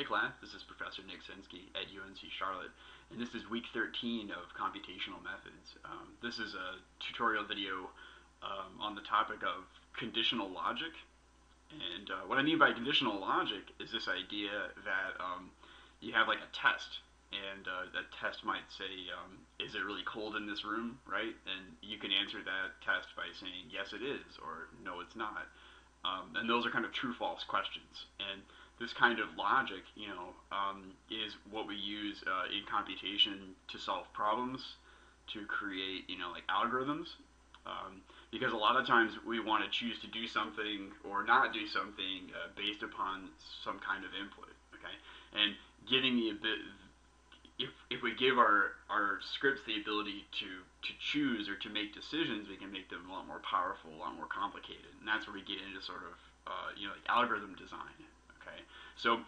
Hey class, this is Professor Nick Sensky at UNC Charlotte, and this is week 13 of computational methods. This is a tutorial video on the topic of conditional logic. And what I mean by conditional logic is this idea that you have like a test, and that test might say, is it really cold in this room, right? And you can answer that test by saying, yes it is, or no it's not. And those are kind of true-false questions. And this kind of logic, is what we use in computation to solve problems, to create, like algorithms. Because a lot of times we want to choose to do something or not do something based upon some kind of input. Okay, and giving if we give our scripts the ability to choose or to make decisions, we can make them a lot more powerful, a lot more complicated, and that's where we get into sort of like algorithm design. Okay, so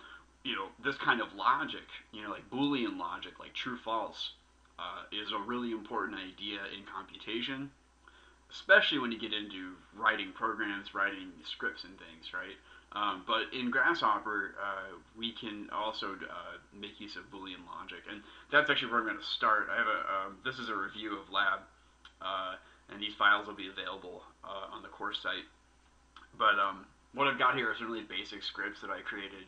this kind of logic, like Boolean logic, like true-false, is a really important idea in computation, especially when you get into writing programs, writing scripts and things, right? But in Grasshopper, we can also make use of Boolean logic, and that's actually where I'm going to start. I have this is a review of lab, and these files will be available on the course site. But what I've got here are some really basic scripts that I created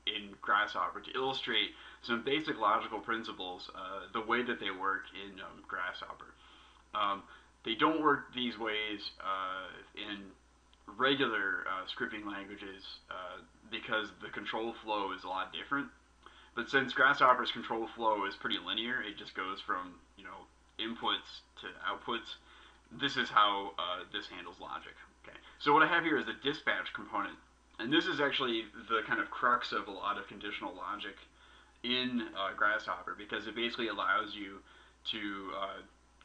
in Grasshopper to illustrate some basic logical principles, the way that they work in Grasshopper. They don't work these ways in regular scripting languages because the control flow is a lot different. But since Grasshopper's control flow is pretty linear, it just goes from inputs to outputs. This is how this handles logic. Okay. So what I have here is a dispatch component, and this is actually the kind of crux of a lot of conditional logic in Grasshopper, because it basically allows you to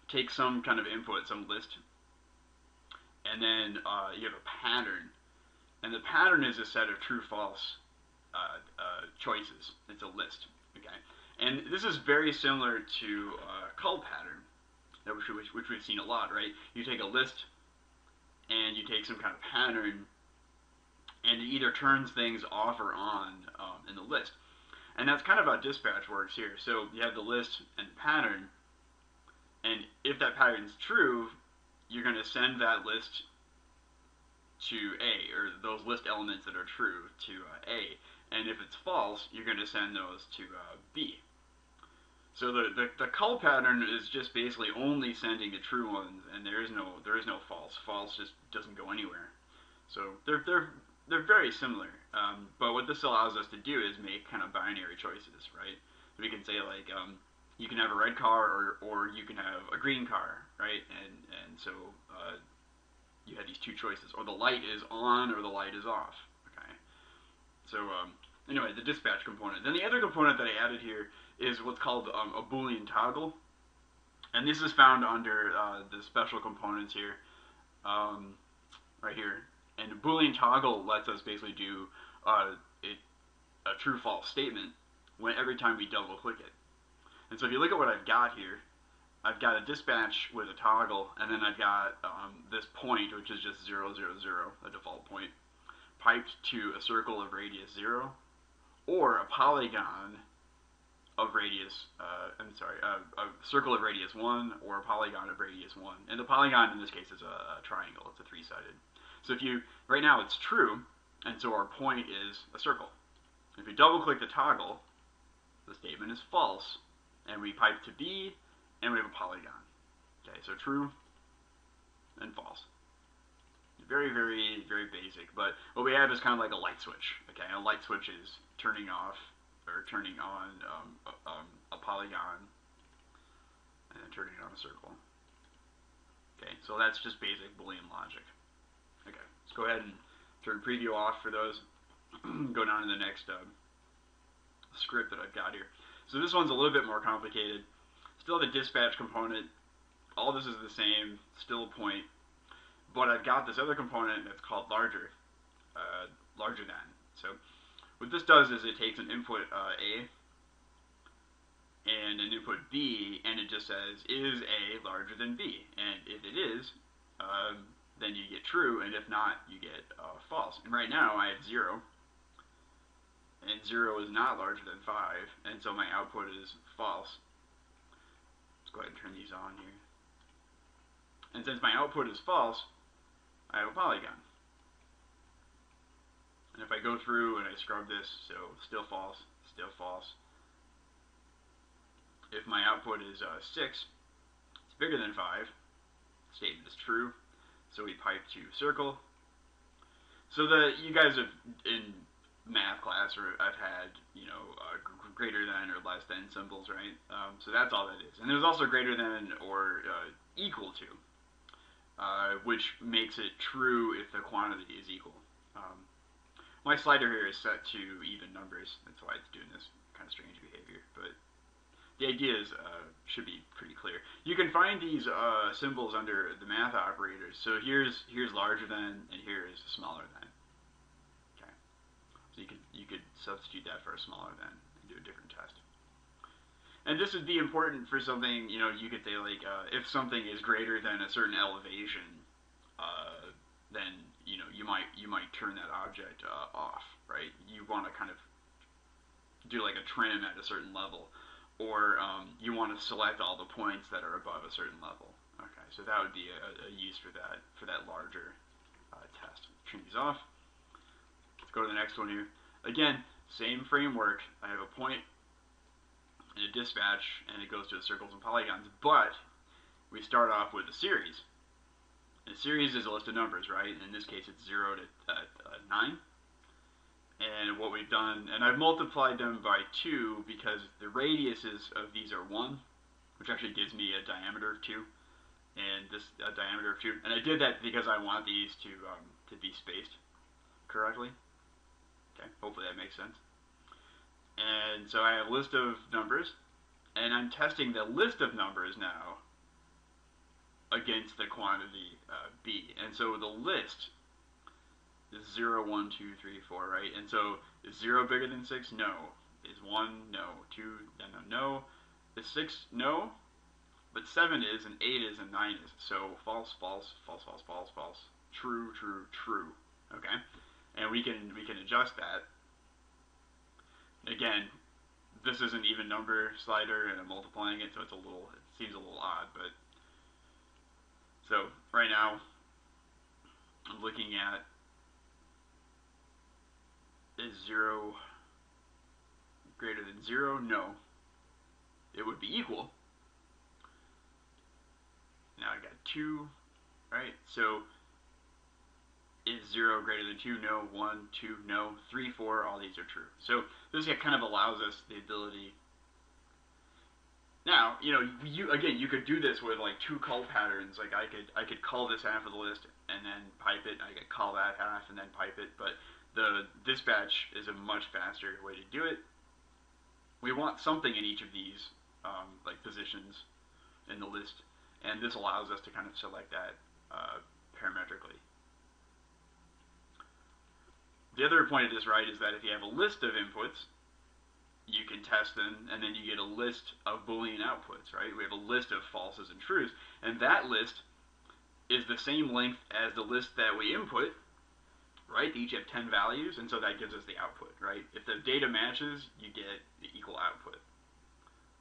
take some kind of input, some list, and then you have a pattern, and the pattern is a set of true-false choices. It's a list, okay? And this is very similar to call pattern, which we've seen a lot, right? You take a list, and you take some kind of pattern, and it either turns things off or on in the list. And that's kind of how dispatch works here. So you have the list and the pattern, and if that pattern's true, you're going to send that list to A, or those list elements that are true to A. And if it's false, you're going to send those to B. So the cull pattern is just basically only sending the true ones, and there is no false. False just doesn't go anywhere. So they're very similar. But what this allows us to do is make kind of binary choices, right? So we can say like you can have a red car or you can have a green car, right? And so you have these two choices, or the light is on or the light is off. Okay. So anyway, the dispatch component. Then the other component that I added here is what's called a Boolean toggle, and this is found under the special components here, right here. And a Boolean toggle lets us basically do a true-false statement every time we double-click it. And so if you look at what I've got here, I've got a dispatch with a toggle, and then I've got this point, which is just 0, 0, 0, a default point, piped to a circle of radius 0, or a polygon of radius, a circle of radius 1, or a polygon of radius 1. And the polygon in this case is a triangle, it's a three-sided. So right now it's true, and so our point is a circle. If you double-click the toggle, the statement is false, and we pipe to B, and we have a polygon. Okay, so true and false. Very, very, very basic, but what we have is kind of like a light switch. Okay, a light switch is turning off or turning on a polygon and then turning on a circle. Okay, so that's just basic Boolean logic. Okay, let's go ahead and turn preview off for those. Go down to the next script that I've got here. So this one's a little bit more complicated. Still the dispatch component. All this is the same, still a point. But I've got this other component that's called larger than. So what this does is it takes an input A and an input B, and it just says, is A larger than B? And if it is, then you get true, and if not, you get false. And right now I have 0. and 0 is not larger than 5, and so my output is false. Let's go ahead and turn these on here. And since my output is false, I have a polygon. And if I go through and I scrub this, so still false, still false. If my output is 6, it's bigger than 5, statement is true, so we pipe to circle. So you guys have, in math class, or I've had, greater than or less than symbols, right? So that's all that is. And there's also greater than or equal to, which makes it true if the quantity is equal. My slider here is set to even numbers. That's why it's doing this kind of strange behavior. But the idea should be pretty clear. You can find these symbols under the math operators. So here's larger than, and here is smaller than. Okay. So you could substitute that for a smaller than and do a different test. And this would be important for something, you could say like if something is greater than a certain elevation, then you might turn that object off, right? You want to kind of do like a trim at a certain level, or you want to select all the points that are above a certain level. Okay, so that would be a use for that larger test. Turn these off. Let's go to the next one here. Again, same framework. I have a point and a dispatch, and it goes to the circles and polygons, but we start off with a series. A series is a list of numbers, right? In this case, it's 0 to 9. And what we've done, and I've multiplied them by 2 because the radiuses of these are 1, which actually gives me a diameter of 2, and this a diameter of 2. And I did that because I want these to be spaced correctly. Okay, hopefully that makes sense. And so I have a list of numbers, and I'm testing the list of numbers now against the quantity b. And so the list is 0, 1, 2, 3, 4, right? And so is 0 bigger than 6? No. Is 1? No. 2? No. Is 6? No. But 7 is, and 8 is, and 9 is. So false, false, false, false, false, false. True, true, true. Okay? And we can adjust that. Again, this is an even number slider, and I'm multiplying it, so it seems a little odd, but so right now I'm looking at, is 0 greater than 0? No. It would be equal. Now I got 2, right? So is 0 greater than 2? No. 1, 2, no. 3, 4, all these are true. So this kind of allows us the ability. Now, you could do this with like 2 cull patterns. Like I could cull this half of the list and then pipe it. I could cull that half and then pipe it. But the dispatch is a much faster way to do it. We want something in each of these like positions in the list, and this allows us to kind of select that parametrically. The other point of this, right, is that if you have a list of inputs, you can test them, and then you get a list of Boolean outputs, right? We have a list of falses and trues, and that list is the same length as the list that we input, right? They each have 10 values, and so that gives us the output, right? If the data matches, you get the equal output.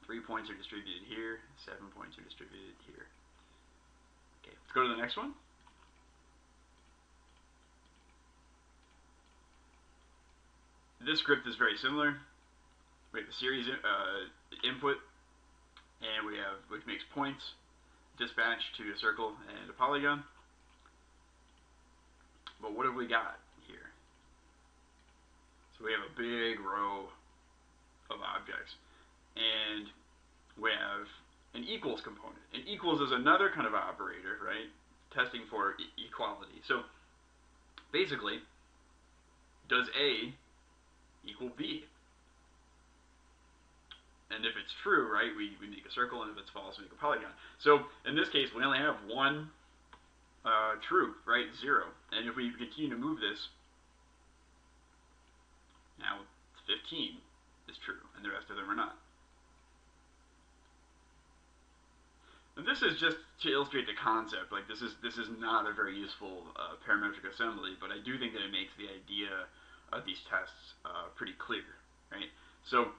3 points are distributed here, 7 points are distributed here. Okay, let's go to the next one. This script is very similar. We have a series input, and which makes points, dispatch to a circle and a polygon. But what have we got here? So we have a big row of objects, and we have an equals component. And equals is another kind of operator, right? Testing for equality. So basically, does A equal B? And if it's true, right, we make a circle, and if it's false, we make a polygon. So in this case, we only have one true, right, 0. And if we continue to move this, now 15 is true, and the rest of them are not. And this is just to illustrate the concept. Like this is not a very useful parametric assembly, but I do think that it makes the idea these tests pretty clear, right? So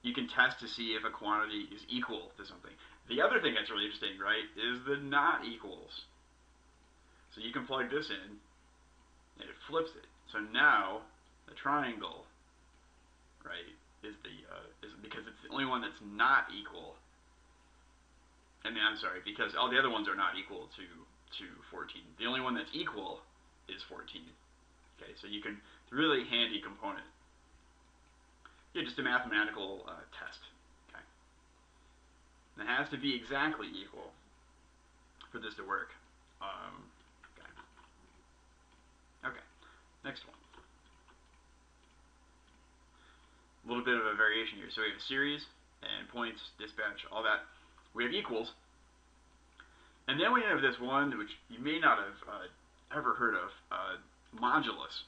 you can test to see if a quantity is equal to something. The other thing that's really interesting, right, is the not equals. So you can plug this in, and it flips it. So now the triangle, right, is because it's the only one that's not equal. And I'm sorry, because all the other ones are not equal to 14. The only one that's equal is 14. Okay, so you can, it's a really handy component. Yeah, just a mathematical test. Okay, and it has to be exactly equal for this to work. Okay, next one. A little bit of a variation here. So we have a series and points, dispatch, all that. We have equals. And then we have this one, which you may not have ever heard of, modulus.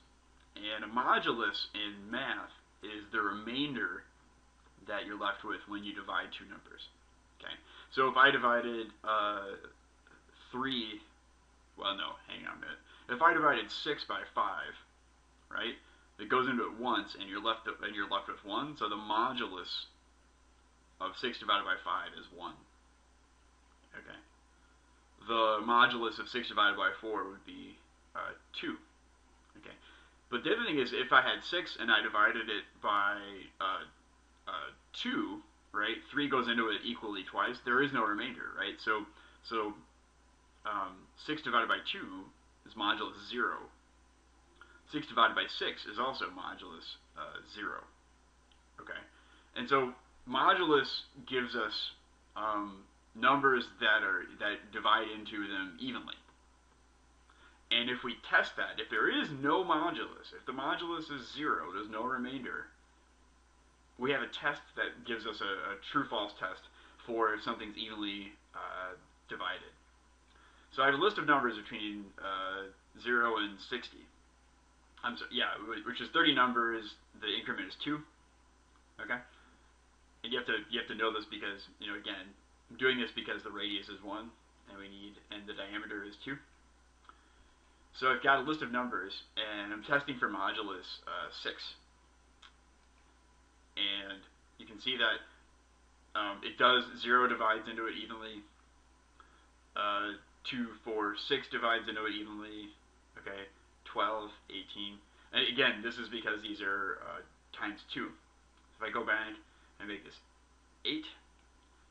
And a modulus in math is the remainder that you're left with when you divide two numbers. Okay. So if I divided 3, well, no, hang on a minute. If I divided 6 by 5, right, it goes into it once, and you're left with 1. So the modulus of 6 divided by 5 is 1. Okay. The modulus of 6 divided by 4 would be 2. Okay. But the other thing is, if I had 6 and I divided it by 2, right, 3 goes into it equally twice, there is no remainder, right? So 6 divided by 2 is modulus 0. 6 divided by 6 is also modulus 0. Okay? And so modulus gives us numbers that divide into them evenly. And if we test that, if there is no modulus, if the modulus is 0, there's no remainder, we have a test that gives us a true-false test for if something's evenly divided. So I have a list of numbers between 0 and 60. I'm sorry, yeah, which is 30 numbers. The increment is 2. Okay, and you have to know this because, you know, again, I'm doing this because the radius is 1, and the diameter is 2. So I've got a list of numbers, and I'm testing for modulus 6. And you can see that it does 0 divides into it evenly. 2, 4, 6 divides into it evenly. Okay, 12, 18. And again, this is because these are times 2. If I go back and make this 8,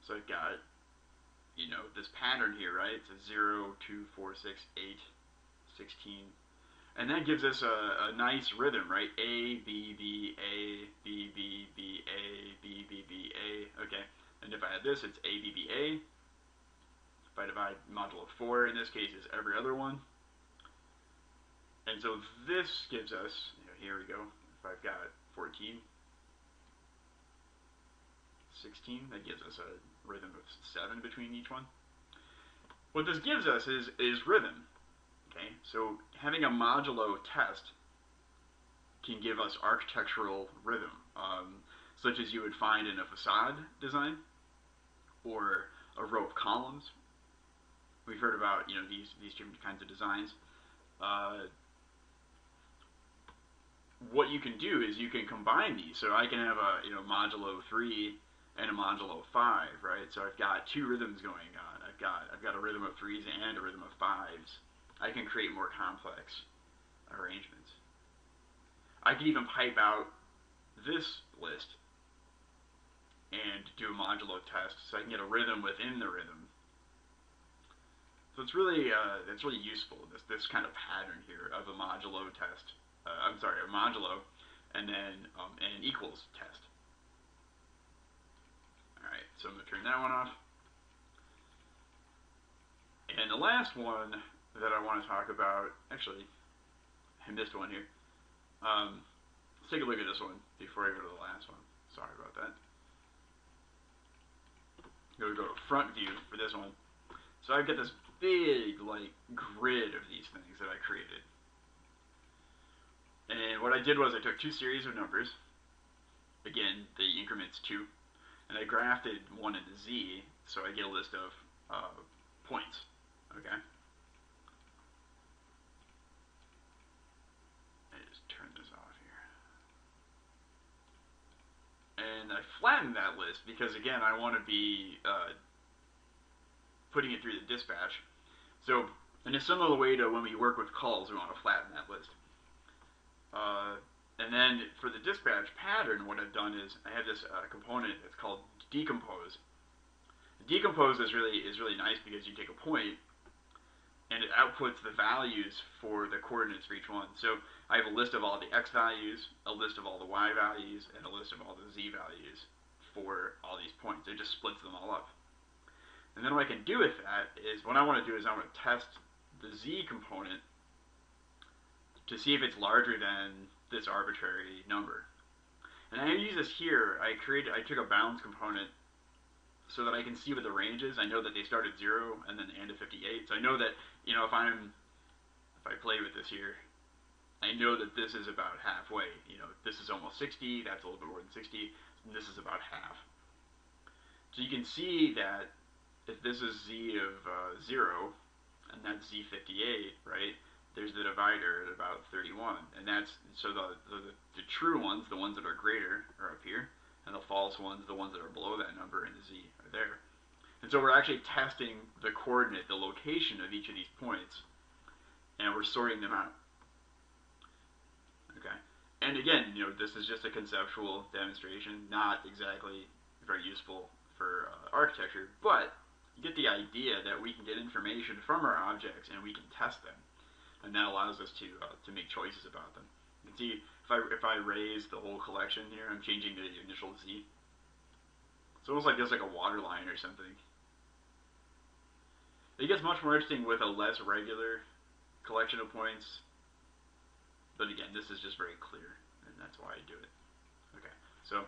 so I've got, you know, this pattern here, right? It's a 0, 2, 4, 6, 8, 16. And that gives us a nice rhythm, right? A, B, B, A, B, B, B, A, B, B, B, A. Okay, and if I had this, it's A, B, B, A. If I divide modulo 4, in this case, is every other one. And so this gives us, you know, here we go. If I've got 14, 16, that gives us a rhythm of 7 between each one. What this gives us is rhythm. Okay, so having a modulo test can give us architectural rhythm, such as you would find in a facade design or a row of columns. We've heard about, you know, these different kinds of designs. What you can do is you can combine these. So I can have a, you know, modulo 3 and a modulo 5, right? So I've got 2 rhythms going on. I've got a rhythm of 3s and a rhythm of 5s. I can create more complex arrangements. I can even pipe out this list and do a modulo test, so I can get a rhythm within the rhythm. So it's really useful, this kind of pattern here of a modulo test. A modulo, and then an equals test. All right, so I'm going to turn that one off. And the last one that I want to talk about, actually, I missed one here. Let's take a look at this one before I go to the last one. Sorry about that. I'm going to go to front view for this one. So I've got this big, like, grid of these things that I created. And what I did was I took 2 series of numbers. Again, the increment's 2. And I grafted 1 into Z, so I get a list of points. Okay? I just turn this off here. flatten that list because, again, I want to be putting it through the dispatch. So in a similar way to when we work with calls, we want to flatten that list. And then for the dispatch pattern, what I've done is I have this component that's called decompose. Decompose is really nice because you take a point and it outputs the values for the coordinates for each one. So I have a list of all the x values, a list of all the y values, and a list of all the z values for all these points. It just splits them all up. And then what I can do with that is, what I want to do is I want to test the z component to see if it's larger than this arbitrary number. And I use this here. I took a bounds component so that I can see what the range is. I know that they start at 0 and then and to 58. So I know that, if I play with this here, I know that this is about halfway. This is almost 60, that's a little bit more than 60, and this is about half. So you can see that if this is z of 0, and that's z58, right, there's the divider at about 31. And that's, so the true ones, the ones that are greater, are up here, and the false ones, the ones that are below that number in the z, are there. And so we're actually testing the coordinate, the location of each of these points, and we're sorting them out. Okay. And again, this is just a conceptual demonstration, not exactly very useful for architecture, but you get the idea that we can get information from our objects and we can test them, and that allows us to make choices about them. You can see if I raise the whole collection here, I'm changing the initial z. It's almost like there's like a water line or something. It gets much more interesting with a less regular collection of points, but again, this is just very clear, and that's why I do it. Okay, so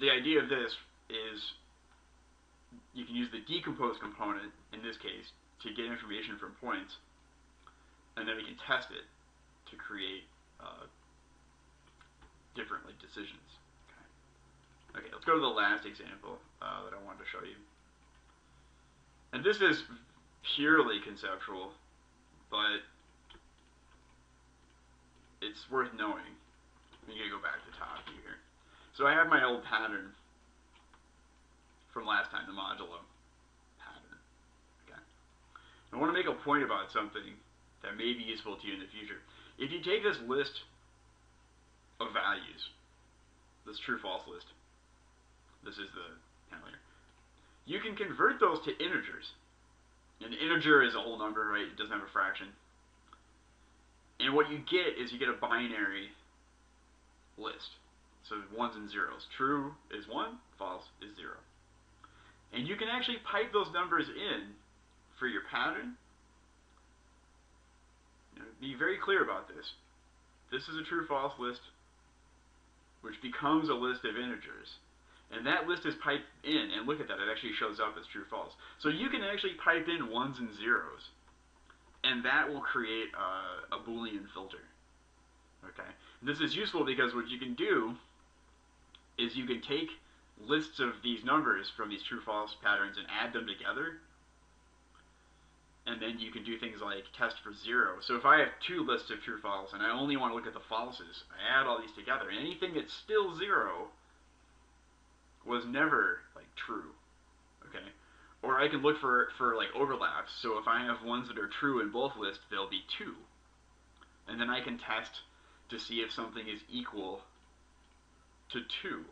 the idea of this is you can use the decompose component, in this case, to get information from points, and then we can test it to create different decisions. Okay, let's go to the last example that I wanted to show you. And this is purely conceptual, but it's worth knowing. I'm going to go back to the top here. So I have my old pattern from last time, the modulo pattern. Okay. I want to make a point about something that may be useful to you in the future. If you take this list of values, this true-false list, this is the panel here, you can convert those to integers. An integer is a whole number, right? It doesn't have a fraction. And what you get is you get a binary list. So ones and zeros. True is 1, false is 0. And you can actually pipe those numbers in for your pattern. Be very clear about this. This is a true-false list, which becomes a list of integers. And that list is piped in, and look at that, it actually shows up as true-false. So you can actually pipe in ones and zeros, and that will create a Boolean filter. Okay. And this is useful because what you can do is you can take lists of these numbers from these true-false patterns and add them together, and then you can do things like test for 0. So if I have two lists of true-false and I only want to look at the falses, I add all these together, and anything that's still 0 was never like true. Okay. Or I can look for like overlaps. So if I have ones that are true in both lists, they'll be 2. And then I can test to see if something is equal to 2.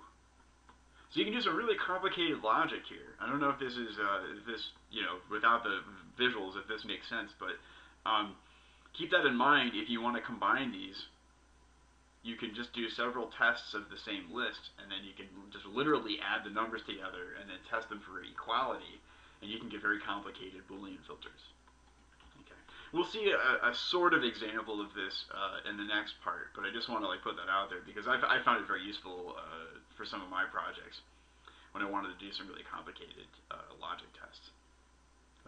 So you can do some really complicated logic here. I don't know if this is, without the visuals, if this makes sense, but keep that in mind if you want to combine these. You can just do several tests of the same list, and then you can just literally add the numbers together and then test them for equality, and you can get very complicated Boolean filters. Okay. We'll see a sort of example of this in the next part, but I just want to put that out there because I found it very useful for some of my projects when I wanted to do some really complicated logic tests.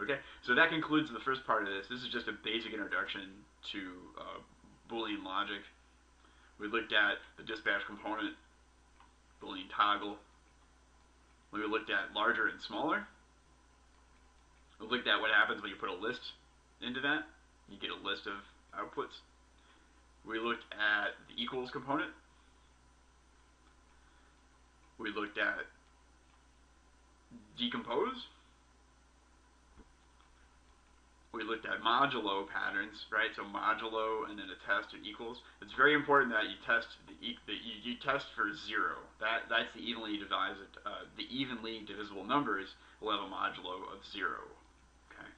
Okay, so that concludes the first part of this. This is just a basic introduction to Boolean logic. We looked at the dispatch component, Boolean toggle. We looked at larger and smaller. We looked at what happens when you put a list into that. You get a list of outputs. We looked at the equals component. We looked at decompose. We looked at modulo patterns, right? So modulo and then a test of equals. It's very important that you test you test for 0. That's the evenly divisible numbers will have a modulo of 0. Okay.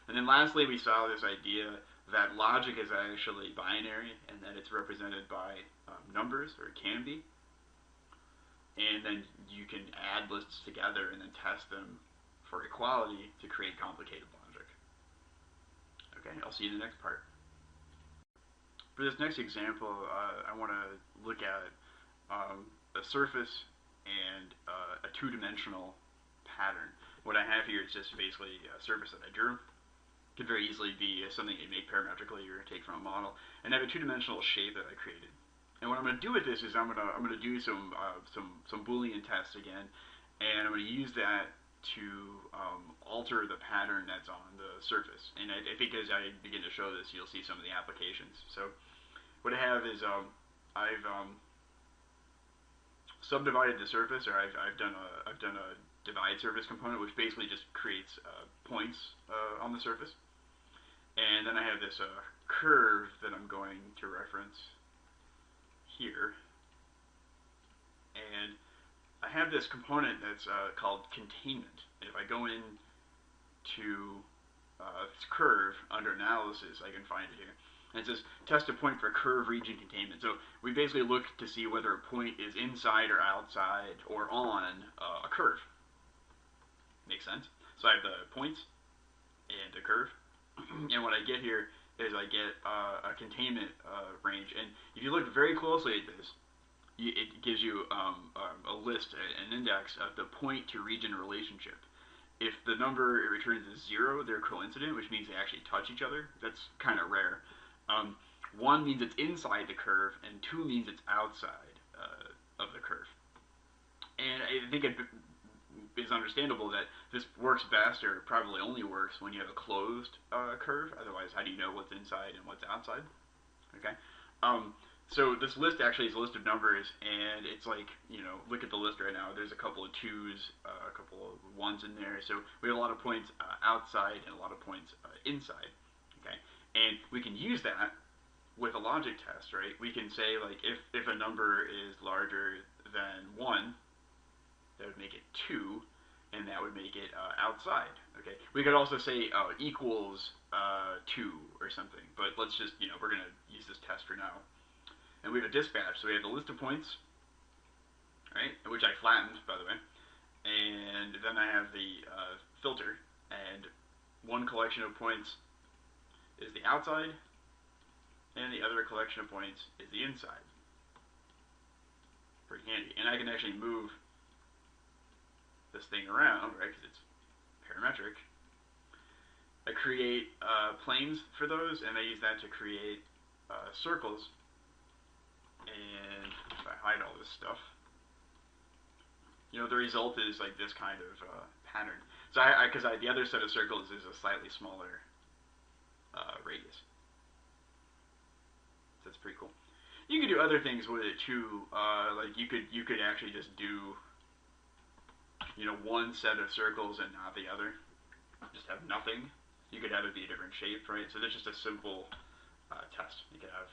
And then lastly, we saw this idea that logic is actually binary and that it's represented by numbers, or it can be. And then you can add lists together and then test them for equality to create complicated logic. Okay, I'll see you in the next part. For this next example, I want to look at a surface and a two-dimensional pattern. What I have here is just basically a surface that I drew. It could very easily be something you make parametrically or take from a model, and I have a two-dimensional shape that I created. And what I'm going to do with this is I'm going to do some Boolean tests again, and I'm going to use that to alter the pattern that's on the surface. And I think as I begin to show this, you'll see some of the applications. So what I have is I've subdivided the surface, or I've done a divide surface component, which basically just creates points on the surface. And then I have this curve that I'm going to reference here, and I have this component that's called containment. And if I go into this curve under analysis, I can find it here. And it says test a point for curve region containment. So we basically look to see whether a point is inside or outside or on a curve. Makes sense? So I have the points and the curve, and what I get here is I get a containment range. And if you look very closely at this, it gives you a list, an index of the point to region relationship. If the number it returns is 0, they're coincident, which means they actually touch each other. That's kind of rare. 1 means it's inside the curve, and 2 means it's outside of the curve. And I think it is understandable that this works best, or probably only works, when you have a closed curve. Otherwise, how do you know what's inside and what's outside? Okay. So this list actually is a list of numbers, and it's like, look at the list right now. There's a couple of 2s, a couple of 1s in there. So we have a lot of points outside and a lot of points inside. Okay. And we can use that with a logic test, right? We can say, like, if a number is larger than 1, that would make it 2, and that would make it outside. Okay. We could also say equals 2 or something, but let's just, we're going to use this test for now. And we have a dispatch, so we have the list of points, right, which I flattened, by the way, and then I have the filter, and one collection of points is the outside, and the other collection of points is the inside. Pretty handy. And I can actually move this thing around, right, because it's parametric. I create planes for those, and I use that to create circles. And if I hide all this stuff, the result is like this kind of pattern. So because the other set of circles is a slightly smaller radius. So that's pretty cool. You could do other things with it too. Like you could actually just do one set of circles and not the other. Just have nothing. You could have it be a different shape, right? So that's just a simple test. You could have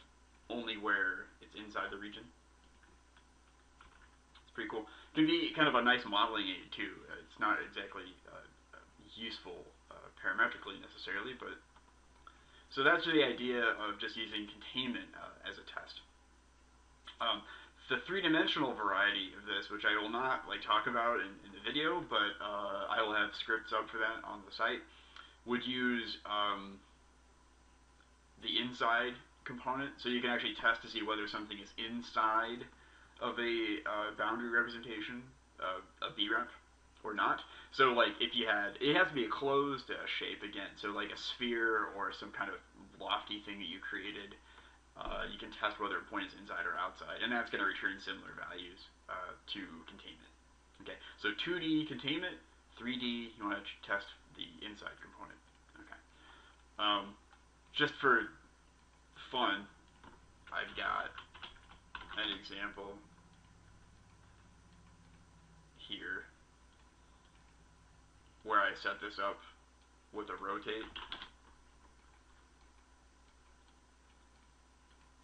only where it's inside the region. It's pretty cool. It can be kind of a nice modeling aid too. It's not exactly useful parametrically necessarily, but so that's the idea of just using containment as a test. The three-dimensional variety of this, which I will not talk about in the video, but I will have scripts up for that on the site, would use the inside component, so you can actually test to see whether something is inside of a boundary representation, a B-rep, or not. So if you had, it has to be a closed shape again, so like a sphere or some kind of lofty thing that you created, you can test whether a point is inside or outside, and that's going to return similar values to containment. Okay, so 2D containment, 3D, you want to test the inside component. Okay, just for fun, I've got an example set this up with a rotate.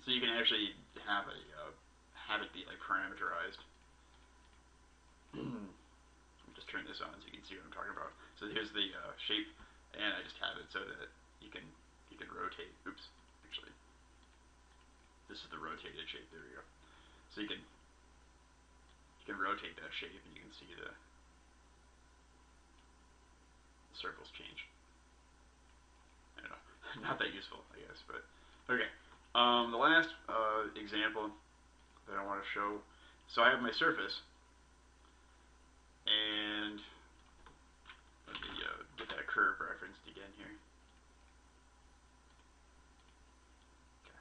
So you can actually have it be like parameterized. Let me just turn this on so you can see what I'm talking about. So here's the shape, and I just have it so that you can rotate. Oops, actually, this is the rotated shape. There we go. So you can rotate that shape, and you can see the circles change. I don't know, not that useful, I guess, but okay. The last example that I want to show. So I have my surface, and let me get that curve referenced again here. Okay.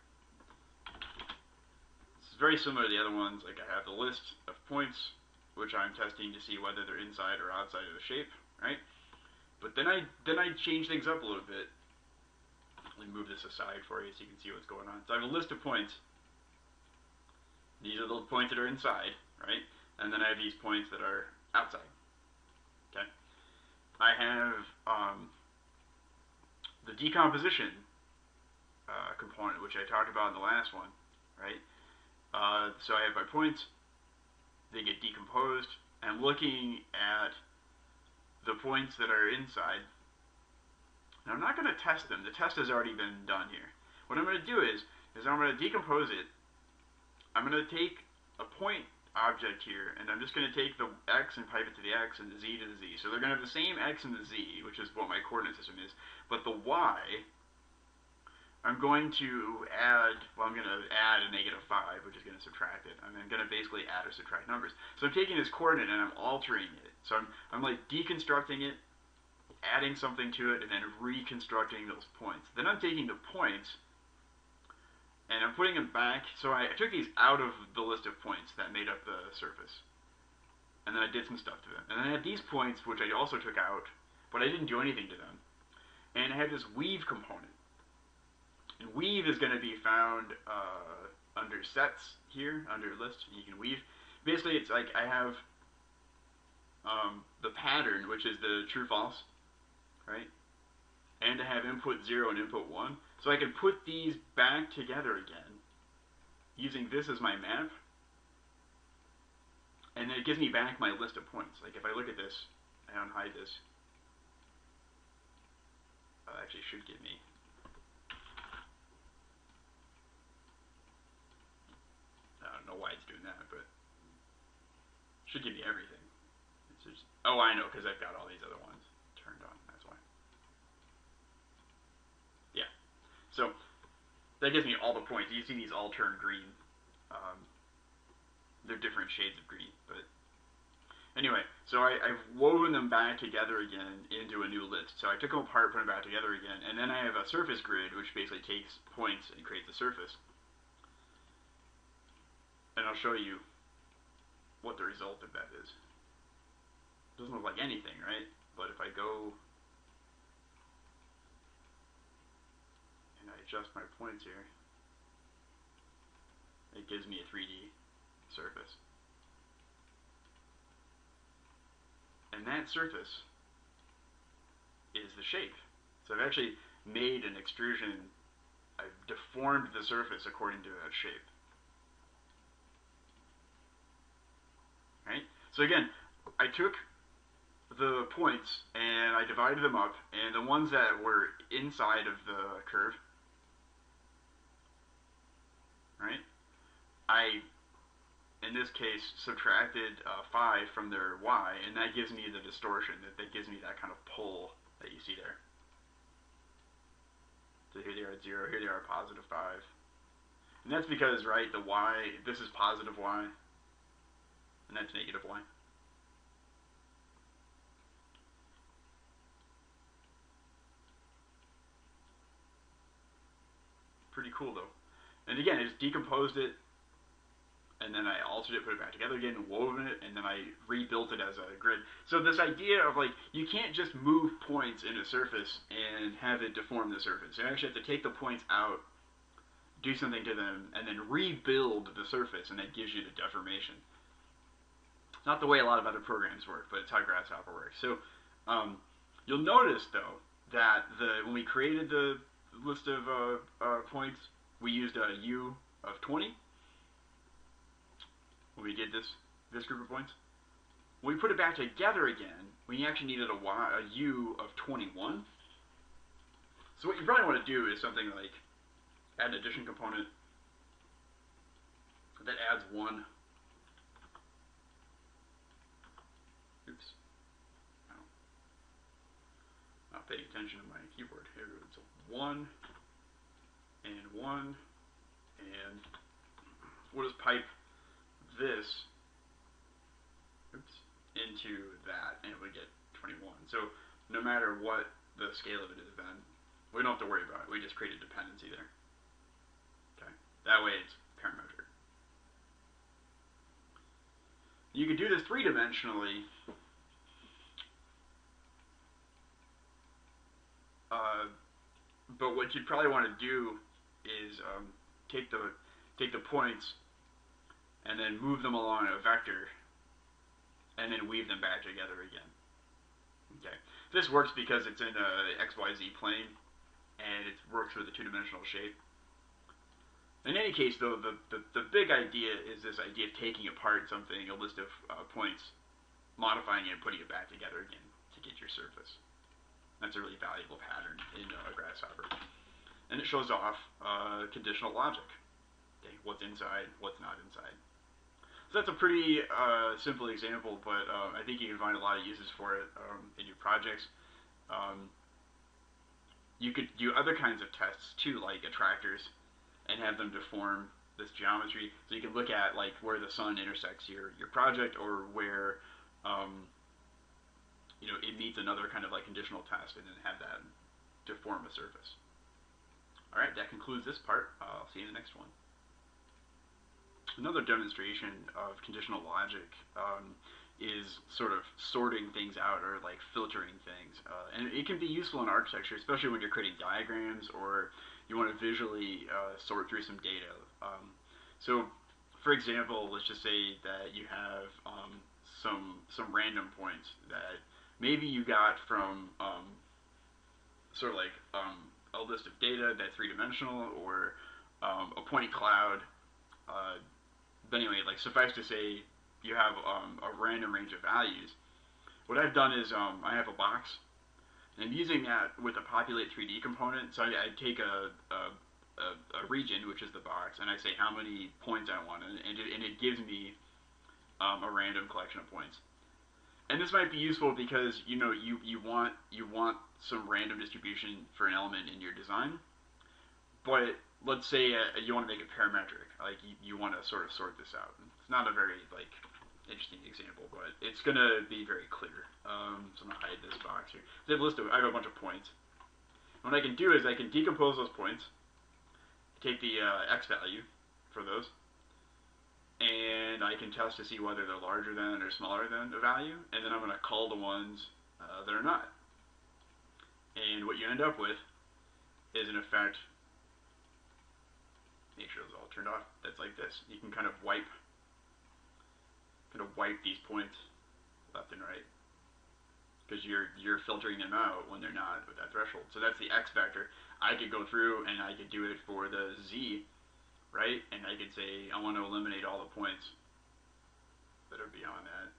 This is very similar to the other ones. Like I have the list of points, which I'm testing to see whether they're inside or outside of the shape, right? But then I change things up a little bit. Let me move this aside for you so you can see what's going on. So I have a list of points. These are the points that are inside, right? And then I have these points that are outside. Okay. I have the decomposition component, which I talked about in the last one, right? So I have my points. They get decomposed. I'm looking at the points that are inside. Now I'm not going to test them. The test has already been done here. What I'm going to do is I'm going to decompose it. I'm going to take a point object here, and I'm just going to take the x and pipe it to the x and the z to the z. So they're going to have the same x and the z, which is what my coordinate system is, but the y, I'm going to add, well, I'm going to add a -5, which is going to subtract it. I'm going to basically add or subtract numbers. So I'm taking this coordinate and I'm altering it. So I'm like deconstructing it, adding something to it, and then reconstructing those points. Then I'm taking the points and I'm putting them back. So I took these out of the list of points that made up the surface. And then I did some stuff to them. And then I had these points, which I also took out, but I didn't do anything to them. And I had this weave component. And weave is going to be found under sets here, under list. You can weave. Basically, it's like I have the pattern, which is the true-false, right? And I have input 0 and input 1. So I can put these back together again using this as my map. And then it gives me back my list of points. Like if I look at this, I unhide this. Actually, it should give me. I don't know why it's doing that, but it should give me everything. It's just, oh, I know, because I've got all these other ones turned on. That's why. Yeah. So that gives me all the points. You see these all turn green. They're different shades of green, but anyway, so I've woven them back together again into a new list. So I took them apart, put them back together again, and then I have a surface grid, which basically takes points and creates a surface. And I'll show you what the result of that is. It doesn't look like anything, right? But if I go and I adjust my points here, it gives me a 3D surface. And that surface is the shape. So I've actually made an extrusion. I've deformed the surface according to that shape. Right? So again, I took the points and I divided them up, and the ones that were inside of the curve, right? I, in this case, subtracted 5 from their y, and that gives me the distortion. That gives me that kind of pull that you see there. So here they are at 0, here they are at +5. And that's because, right, the y, this is positive y, and that's negative y. Pretty cool, though. And again, I just decomposed it, and then I altered it, put it back together again, woven it, and then I rebuilt it as a grid. So this idea of, like, you can't just move points in a surface and have it deform the surface. You actually have to take the points out, do something to them, and then rebuild the surface, and that gives you the deformation. It's not the way a lot of other programs work, but it's how Grasshopper works. So You'll notice though that when we created the list of points, we used a U of 20 when we did this group of points. When we put it back together again, we actually needed a U of 21. So what you probably want to do is something like add an addition component that adds 1. Oops. Oh. Not paying attention to my keyboard. Here it goes. 1 and 1, and we'll just pipe this into that, and we get 21. So no matter what the scale of it is, then we don't have to worry about it. We just create a dependency there. Okay, that way it's parametric. You could do this three-dimensionally. But what you'd probably want to do is take the points and then move them along a vector, and then weave them back together again. Okay, this works because it's in a XYZ plane, and it works with a two-dimensional shape. In any case, though, the big idea is this idea of taking apart something, a list of points, modifying it, and putting it back together again to get your surface. That's a really valuable pattern in Grasshopper. And it shows off conditional logic. Okay, what's inside, what's not inside. So that's a pretty simple example, but I think you can find a lot of uses for it in your projects. You could do other kinds of tests too, like attractors, and have them deform this geometry. So you can look at like where the sun intersects your project, or where it meets another kind of like conditional test, and then have that deform a surface. All right, that concludes this part. I'll see you in the next one. Another demonstration of conditional logic is sort of sorting things out, or like filtering things. And it can be useful in architecture, especially when you're creating diagrams or you want to visually sort through some data. So, for example, let's just say that you have some random points that maybe you got from sort of like a list of data that's three-dimensional, or a point cloud. But anyway, like suffice to say, you have a random range of values. What I've done is I have a box, and I'm using that with a populate 3D component. So I take a region, which is the box, and I say how many points I want, and it gives me a random collection of points. And this might be useful because you want some random distribution for an element in your design, but let's say you want to make it parametric, like you want to sort of sort this out. It's not a very like interesting example, but it's going to be very clear. So I'm going to hide this box here. So I have a bunch of points. And what I can do is I can decompose those points, take the x value for those, and I can test to see whether they're larger than or smaller than the value, and then I'm going to cull the ones that are not. And what you end up with is, in effect, make sure it's all turned off, that's like this. You can kind of wipe these points left and right, because you're filtering them out when they're not with that threshold. So that's the x vector. I could go through and I could do it for the z, right? And I could say I want to eliminate all the points that are beyond that.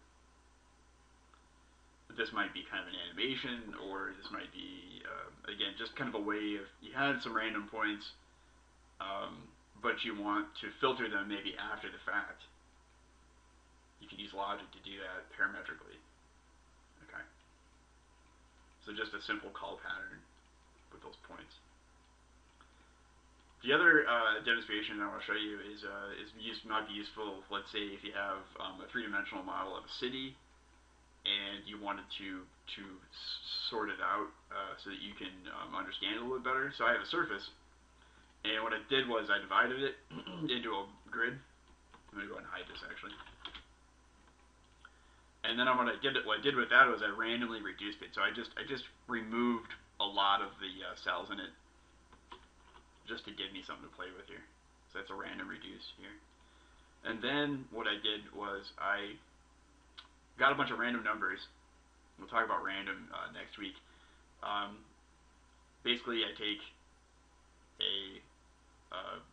But this might be kind of an animation, or this might be again just kind of a way of, you had some random points, but you want to filter them maybe after the fact. You can use logic to do that parametrically. Okay. So just a simple call pattern with those points. The other demonstration I want to show you might be useful. Let's say if you have a three-dimensional model of a city, and you wanted to sort it out so that you can understand it a little bit better. So I have a surface. And what I did was I divided it into a grid. I'm going to go ahead and hide this actually. And then what I did with that was I randomly reduced it. So I just removed a lot of the cells in it, just to give me something to play with here. So that's a random reduce here. And then what I did was I got a bunch of random numbers. We'll talk about random next week. basically I take a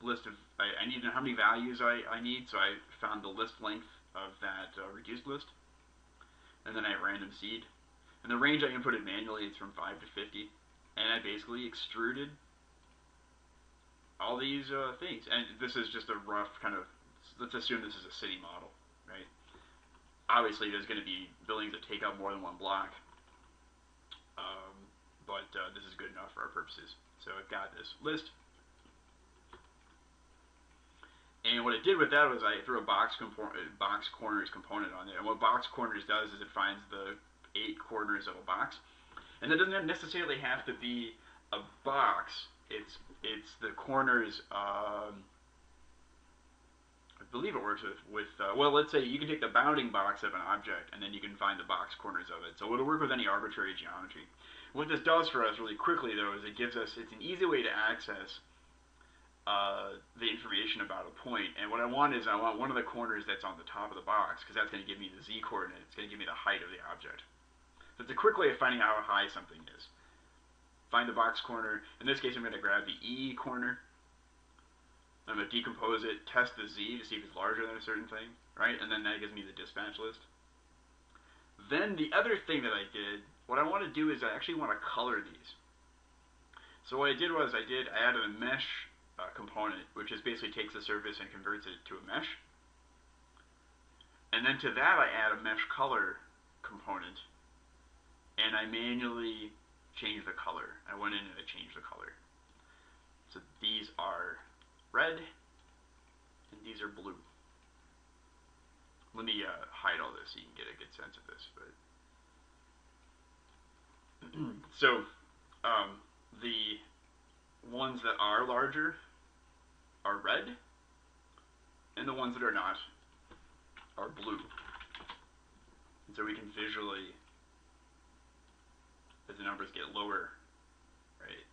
list of, I need to know how many values I need, so I found the list length of that reduced list, and then I have random seed. And the range I inputted manually is from 5 to 50, and I basically extruded all these things. And this is just a rough kind of, let's assume this is a city model, right? Obviously there's going to be buildings that take up more than one block, but this is good enough for our purposes. So I've got this list. And what I did with that was I threw a box corners component on there. And what box corners does is it finds the 8 corners of a box. And that doesn't necessarily have to be a box. It's the corners. I believe it works with well, let's say you can take the bounding box of an object and then you can find the box corners of it. So it'll work with any arbitrary geometry. What this does for us really quickly though is it's an easy way to access the information about a point. And what I want one of the corners that's on the top of the box, because that's going to give me the z coordinate. It's going to give me the height of the object. So it's a quick way of finding out how high something is. Find the box corner. In this case, I'm going to grab the E corner. I'm going to decompose it, test the Z to see if it's larger than a certain thing, right? And then that gives me the dispatch list. Then the other thing that I did, what I want to do is I actually want to color these. So what I did was I added a mesh component, which is basically takes the surface and converts it to a mesh. And then to that I add a mesh color component, and I manually change the color. I went in and I changed the color. So these are red, and these are blue. Let me hide all this so you can get a good sense of this. But so the ones that are larger are red, and the ones that are not are blue. And so we can visually, as the numbers get lower, right,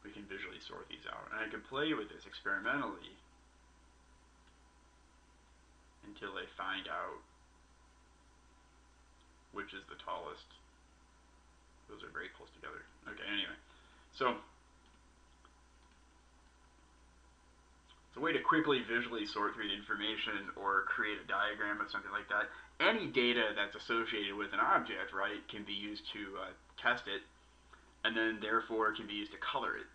we can visually sort these out. And I can play with this experimentally until I find out which is the tallest. Those are very close together. Okay, anyway. So it's a way to quickly visually sort through the information or create a diagram of something like that. Any data that's associated with an object, right, can be used to test it, and then therefore can be used to color it.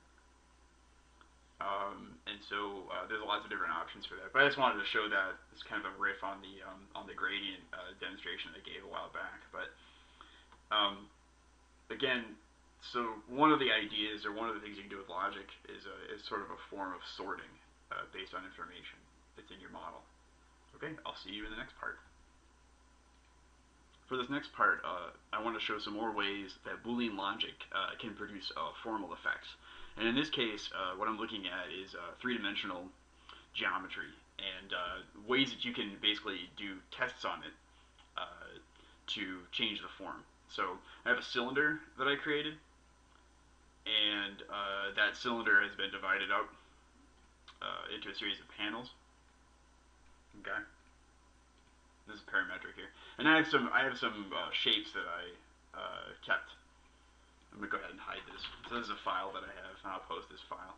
And so there's lots of different options for that. But I just wanted to show that as kind of a riff on the gradient demonstration I gave a while back. But again, so one of the ideas or one of the things you can do with logic is sort of a form of sorting based on information that's in your model. Okay, I'll see you in the next part. For this next part, I want to show some more ways that Boolean logic can produce formal effects. And in this case, what I'm looking at is three-dimensional geometry and ways that you can basically do tests on it to change the form. So I have a cylinder that I created, and that cylinder has been divided up into a series of panels. Okay. This is parametric here, and I have some shapes that I kept. I'm gonna go ahead and hide this. So this is a file that I have, and I'll post this file.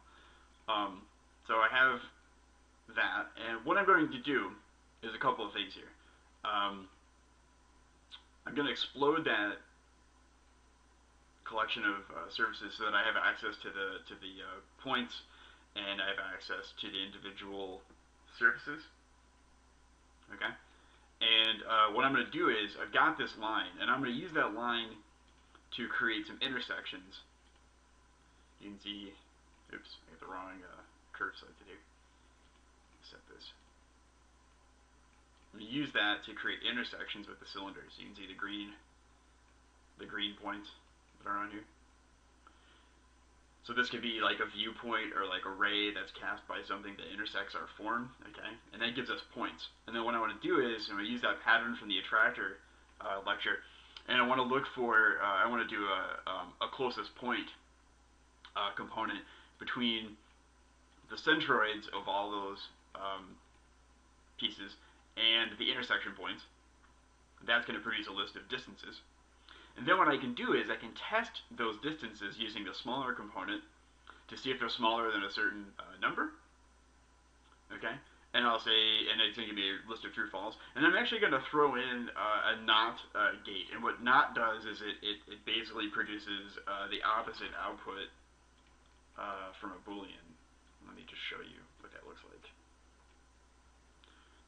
So I have that, and what I'm going to do is a couple of things here. I'm going to explode that collection of surfaces so that I have access to the points, and I have access to the individual surfaces. Okay. And what I'm going to do is I've got this line, and I'm going to use that line to create some intersections. You can see, oops, I got the wrong curve selected here. Set this. I'm going to use that to create intersections with the cylinder. So you can see the green points that are on here. So this could be like a viewpoint or like a ray that's cast by something that intersects our form, okay? And that gives us points. And then what I want to do is I'm going to use that pattern from the attractor lecture, and I want to look for, I want to do a closest point component between the centroids of all those pieces and the intersection points. That's going to produce a list of distances. And then what I can do is I can test those distances using the smaller component to see if they're smaller than a certain number. Okay? And I'll say, and it's going to give me a list of true false. And I'm actually going to throw in a not gate. And what not does is it basically produces the opposite output from a Boolean. Let me just show you what that looks like.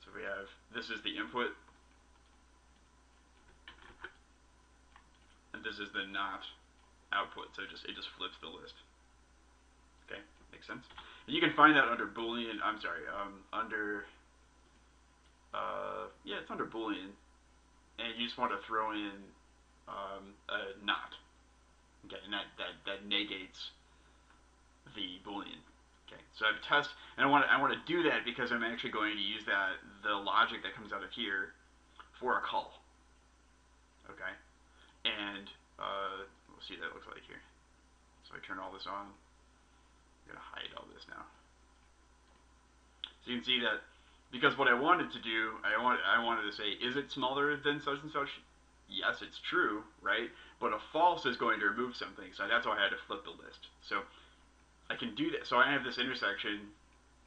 So we have, this is the input. And this is the not output. So it just flips the list. Okay, makes sense? And you can find that under Boolean, it's under Boolean, and you just want to throw in a not, okay, and that negates the Boolean, okay. So I have a test, and I want to do that because I'm actually going to use the logic that comes out of here for a call, okay, and we'll see what that looks like here. So I turn all this on. I'm going to hide all this now. So you can see that because what I wanted to do, I wanted to say, is it smaller than such and such? Yes, it's true, right? But a false is going to remove something, so that's why I had to flip the list. So I can do that. So I have this intersection.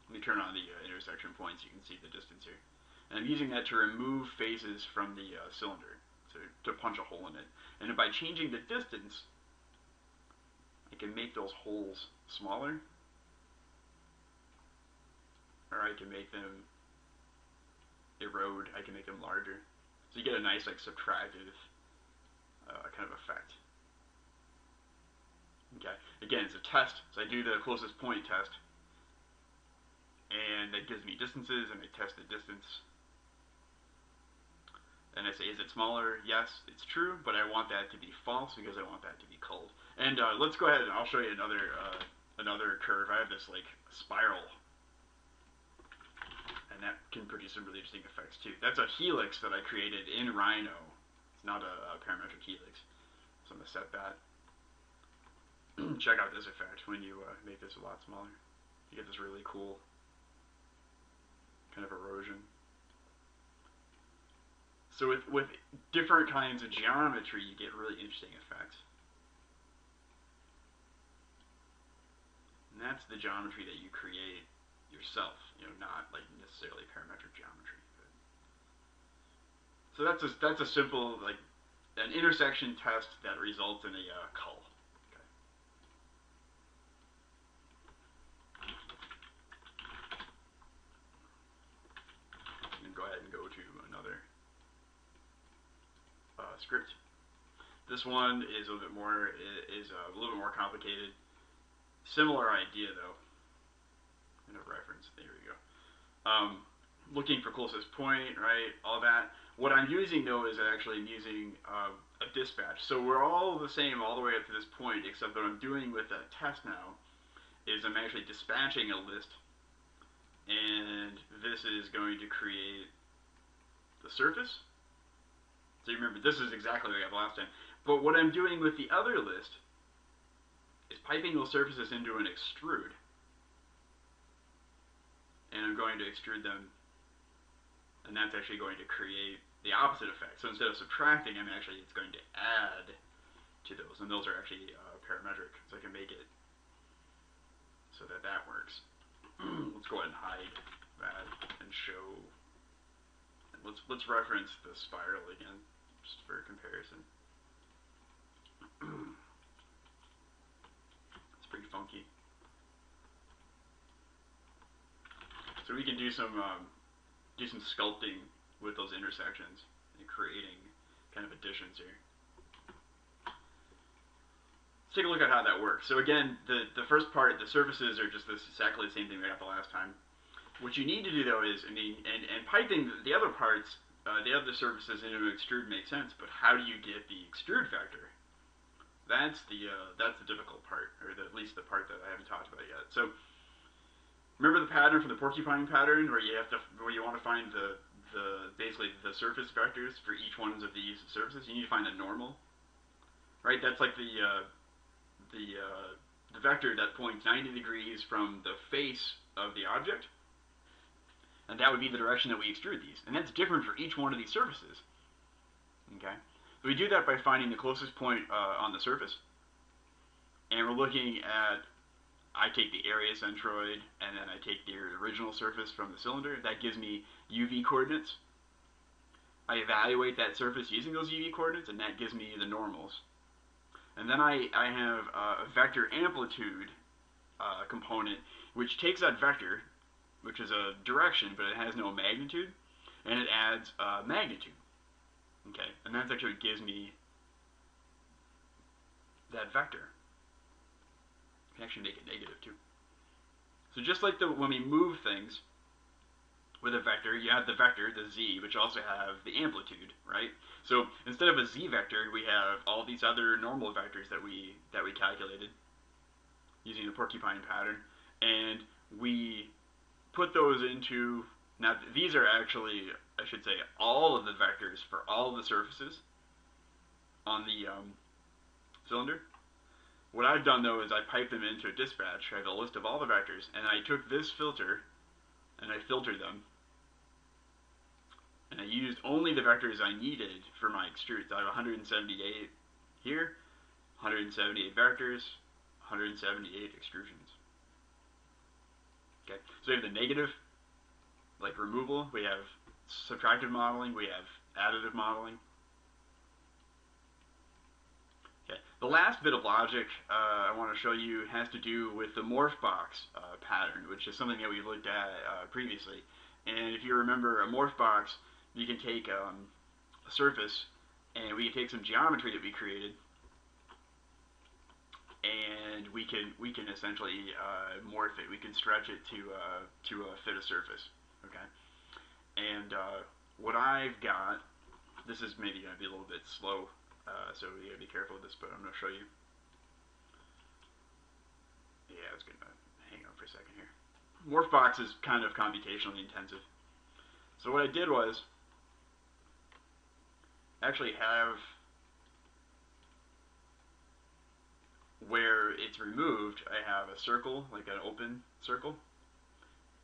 Let me turn on the intersection points. You can see the distance here. And I'm using that to remove faces from the cylinder, to punch a hole in it. And by changing the distance, I can make those holes smaller, or I can make them erode, I can make them larger. So you get a nice like subtractive kind of effect. Okay, again, it's a test, so I do the closest point test, and that gives me distances, and I test the distance. And I say, is it smaller? Yes, it's true, but I want that to be false because I want that to be cold. And let's go ahead and I'll show you another curve. I have this like spiral, and that can produce some really interesting effects too. That's a helix that I created in Rhino. It's not a parametric helix, so I'm gonna set that. Check out this effect when you make this a lot smaller. You get this really cool kind of erosion. So with different kinds of geometry, you get really interesting effects. And that's the geometry that you create yourself, not like necessarily parametric geometry. So that's a simple, like, an intersection test that results in a cull. Okay. And go ahead and go to another script. This one is a little bit more complicated. Similar idea though. In a reference, there we go. Looking for closest point, right? All that. What I'm using though is actually using a dispatch. So we're all the same all the way up to this point, except what I'm doing with that test now is I'm actually dispatching a list, and this is going to create the surface. So you remember, this is exactly what we got last time. But what I'm doing with the other list is piping those surfaces into an extrude. And I'm going to extrude them, and that's actually going to create the opposite effect. So instead of subtracting, it's going to add to those, and those are actually parametric, so I can make it so that works. Let's go ahead and hide that and show. And let's reference the spiral again, just for comparison. It's pretty funky. So we can do some sculpting with those intersections and creating kind of additions here. Let's take a look at how that works. So again, the first part, the surfaces are just exactly the same thing we got the last time. What you need to do though is, and piping the other parts, the other surfaces into an extrude makes sense, but how do you get the extrude factor? That's the difficult part, or at least the part that I haven't talked about yet. So remember the pattern from the porcupine pattern, where you want to find basically the surface vectors for each one of these surfaces. You need to find a normal, right? That's like the vector that points 90 degrees from the face of the object, and that would be the direction that we extrude these. And that's different for each one of these surfaces. Okay, We do that by finding the closest point on the surface, and we're looking at, I take the area centroid, and then I take the original surface from the cylinder. That gives me UV coordinates. I evaluate that surface using those UV coordinates, and that gives me the normals. And then I have a vector amplitude component, which takes that vector, which is a direction, but it has no magnitude, and it adds magnitude. Okay, and that's actually what gives me that vector. You can actually make it negative too. So just like when we move things with a vector, you have the vector, the z, which also have the amplitude, right? So instead of a z vector, we have all these other normal vectors that we calculated using the porcupine pattern, and we put those into, now these are actually, I should say, all of the vectors for all of the surfaces on the cylinder. What I've done though is I piped them into a dispatch. I have a list of all the vectors, and I took this filter and I filtered them, and I used only the vectors I needed for my extrudes. I have 178 here, 178 vectors, 178 extrusions. Okay, so we have the negative, like removal, we have subtractive modeling, we have additive modeling. Okay, the last bit of logic I want to show you has to do with the morph box pattern, which is something that we looked at previously. And if you remember a morph box, you can take a surface, and we can take some geometry that we created, and we can essentially morph it. We can stretch it to fit a surface. Okay, and what I've got, this is maybe going to be a little bit slow, so you got to be careful with this, but I'm going to show you. Yeah, it's going to hang on for a second here. Morph box is kind of computationally intensive. So what I did was actually have where it's removed, I have a circle, like an open circle,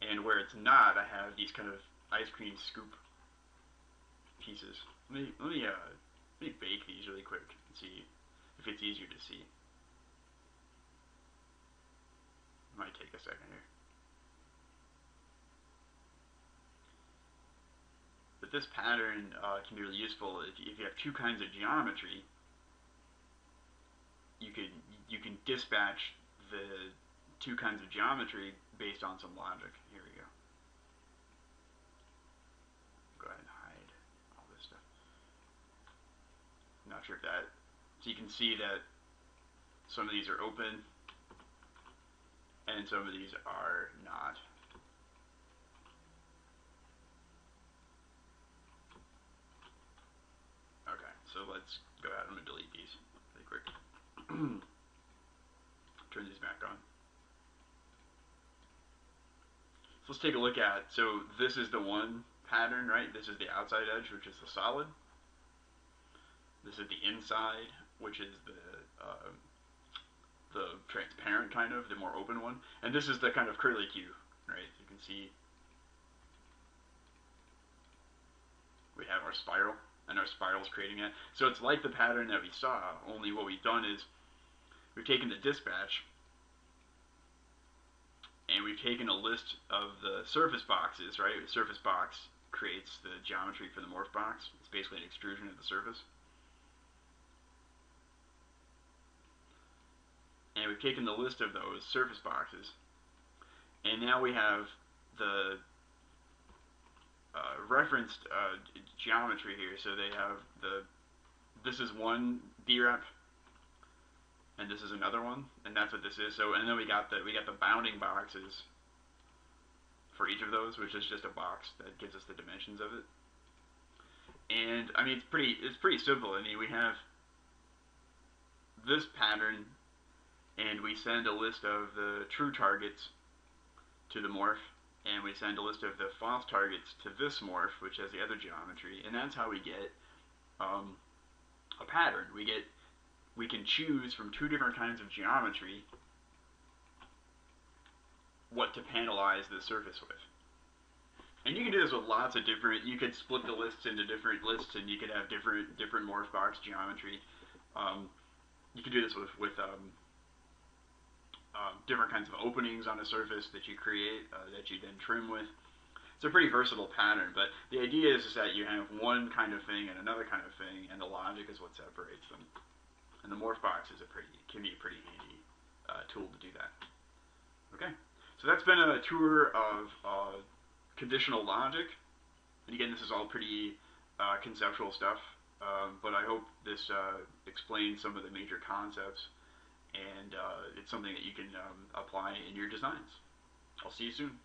and where it's not, I have these kind of ice cream scoop pieces. Let me bake these really quick and see if it's easier to see. Might take a second here. But this pattern can be really useful if you have two kinds of geometry. You can dispatch the two kinds of geometry based on some logic. Here we go. Go ahead and hide all this stuff. Not sure if that, so you can see that some of these are open and some of these are not. Okay, so let's go ahead. I'm going to delete these really quick. Turn these back on. So let's take a look at, so this is the one pattern, right? This is the outside edge, which is the solid. This is the inside, which is the transparent kind of, the more open one. And this is the kind of curlicue, right? You can see we have our spiral, and our spiral is creating it. So it's like the pattern that we saw, only what we've done is we've taken the dispatch and we've taken a list of the surface boxes, right? The surface box creates the geometry for the morph box. It's basically an extrusion of the surface. And we've taken the list of those surface boxes, and now we have the referenced geometry here. So they have this is one B-rep, and this is another one, and that's what this is. So, and then we got the bounding boxes for each of those, which is just a box that gives us the dimensions of it. And I mean, it's pretty simple. I mean, we have this pattern, and we send a list of the true targets to the morph, and we send a list of the false targets to this morph, which has the other geometry, and that's how we get a pattern. We can choose from two different kinds of geometry what to panelize the surface with. And you can do this with lots of different. You could split the lists into different lists, and you could have different morph box geometry. Um, you could do this with different kinds of openings on a surface that you create that you then trim with. It's a pretty versatile pattern, but the idea is that you have one kind of thing and another kind of thing, and the logic is what separates them. And the morph box can be a pretty handy tool to do that. Okay, so that's been a tour of conditional logic. And again, this is all pretty conceptual stuff, but I hope this explains some of the major concepts, and it's something that you can apply in your designs. I'll see you soon.